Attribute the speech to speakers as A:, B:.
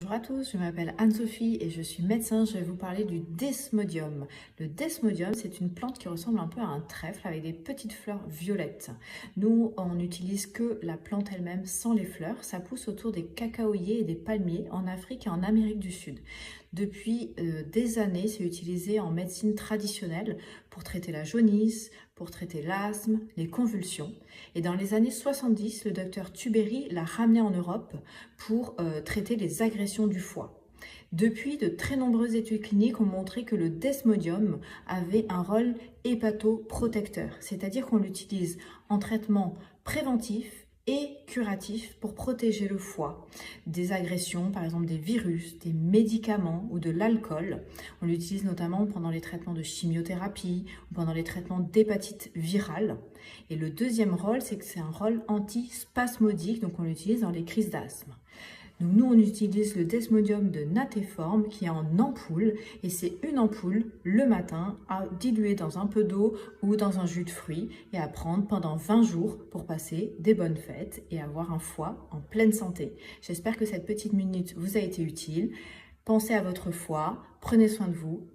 A: Bonjour à tous, je m'appelle Anne-Sophie et je suis médecin. Je vais vous parler du desmodium. Le desmodium, c'est une plante qui ressemble un peu à un trèfle avec des petites fleurs violettes. Nous, on n'utilise que la plante elle-même sans les fleurs. Ça pousse autour des cacaoyers et des palmiers en Afrique et en Amérique du Sud. Depuis des années, c'est utilisé en médecine traditionnelle pour traiter la jaunisse, pour traiter l'asthme, les convulsions. Et dans les années 70, le docteur Tuberi l'a ramené en Europe pour traiter les agressions du foie. Depuis, de très nombreuses études cliniques ont montré que le desmodium avait un rôle hépatoprotecteur, c'est-à-dire qu'on l'utilise en traitement préventif et curatif pour protéger le foie des agressions, par exemple des virus, des médicaments ou de l'alcool. On l'utilise notamment pendant les traitements de chimiothérapie ou pendant les traitements d'hépatite virale. Et le deuxième rôle, c'est que c'est un rôle antispasmodique, donc on l'utilise dans les crises d'asthme. Donc nous, on utilise le desmodium de Natéform qui est en ampoule et c'est une ampoule le matin à diluer dans un peu d'eau ou dans un jus de fruits et à prendre pendant 20 jours pour passer des bonnes fêtes et avoir un foie en pleine santé. J'espère que cette petite minute vous a été utile. Pensez à votre foie, prenez soin de vous.